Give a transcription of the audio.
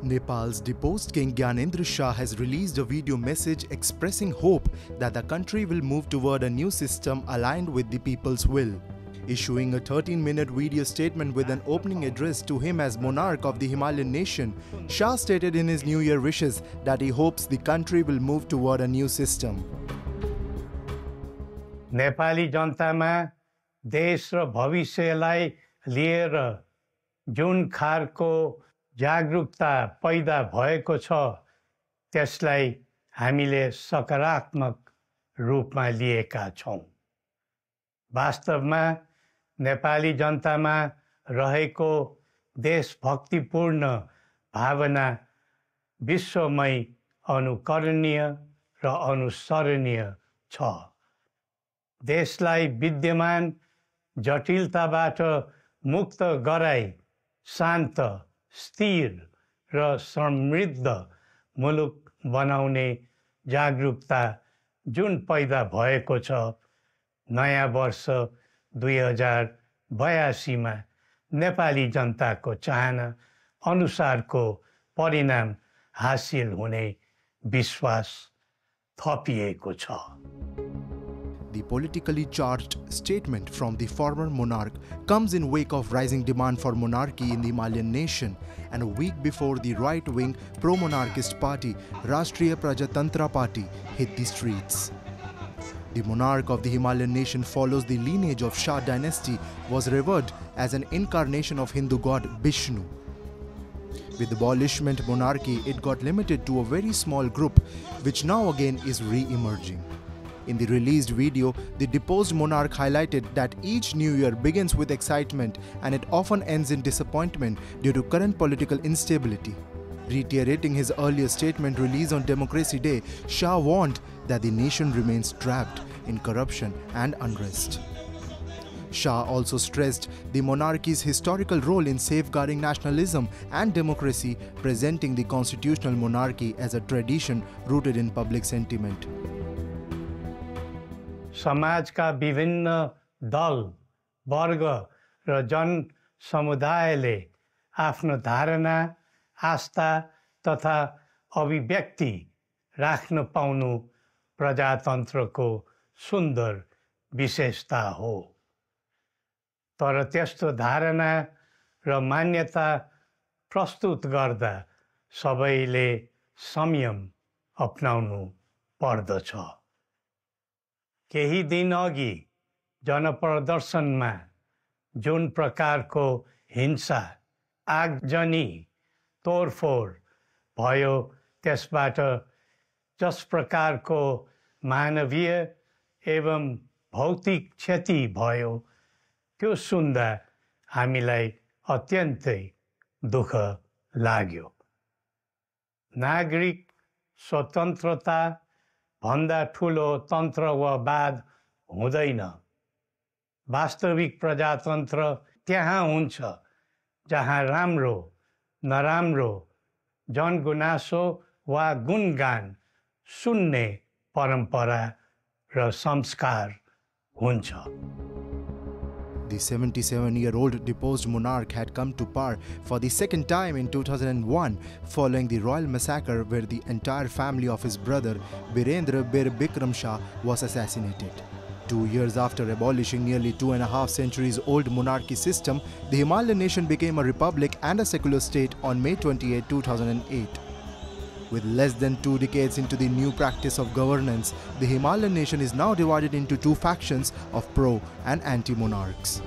Nepal's deposed King Gyanendra Shah has released a video message expressing hope that the country will move toward a new system aligned with the people's will. Issuing a 13-minute video statement with an opening address to him as monarch of the Himalayan nation, Shah stated in his New Year wishes that he hopes the country will move toward a new system. Nepali जनतामा देश र भविष्यलाई लिएर जुन खालको जागरुकता पैदा भएको छ त्यसलाई हामीले सकारात्मक रूपमा लिएका छौं। वास्तवमा नेपाली जनतामा रहेको देशभक्तिपूर्ण भावना विश्वमै अनुकरणीय र अनुसरणीय छ। देशलाई विद्यमान जटिलताबाट मुक्त गराई शान्त, स्थिर र समृद्ध मुलुक बनाउने जागरुकता जुन पैदा भएको छ, नयाँ वर्ष 2082 मा नेपाली जनताको चाहना अनुसारको परिणाम हासिल हुने विश्वास थपिएको छ। The politically charged statement from the former monarch comes in wake of rising demand for monarchy in the Himalayan nation and a week before the right-wing pro-monarchist party Rashtriya Prajatantra Party hit the streets. The monarch of the Himalayan nation follows the lineage of Shah dynasty, was revered as an incarnation of Hindu god Vishnu. With the abolishment monarchy, it got limited to a very small group, which now again is re-emerging. In the released video, the deposed monarch highlighted that each new year begins with excitement and it often ends in disappointment due to current political instability. Reiterating his earlier statement released on Democracy Day, Shah warned that the nation remains trapped in corruption and unrest. Shah also stressed the monarchy's historical role in safeguarding nationalism and democracy, presenting the constitutional monarchy as a tradition rooted in public sentiment. समाजका विभिन्न दल, वर्ग र जन समुदायले आफ्नो धारणा, आस्था तथा अभिव्यक्ति राख्न पाउनु प्रजातन्त्रको सुन्दर विशेषता हो। तर त्यस्तो धारणा र मान्यता प्रस्तुत गर्दा सबैले संयम अपनाउनु पर्दछ। केही दिन अघि जनप्रदर्शनमा जुन प्रकारको हिंसा, आगजनी, तोडफोड भयो, त्यसबाट जस प्रकारको मानवीय एवं भौतिक क्षति भयो, त्यो सुन्दा हामीलाई अत्यन्तै दुःख लाग्यो। नागरिक स्वतन्त्रता भन्दा ठूलो तन्त्र वा वाद हुँदैन। वास्तविक प्रजातन्त्र त्यहाँ हुन्छ जहाँ राम्रो, नराम्रो, जनगुनासो वा गुणगान सुन्ने परम्परा र संस्कार हुन्छ। The 77-year-old deposed monarch had come to power for the second time in 2001 following the royal massacre where the entire family of his brother Birendra Bir Bikram Shah was assassinated. 2 years after abolishing nearly 2.5 centuries-old monarchy system, the Himalayan nation became a republic and a secular state on May 28, 2008. With less than 2 decades into the new practice of governance, the Himalayan nation is now divided into two factions of pro and anti-monarchs.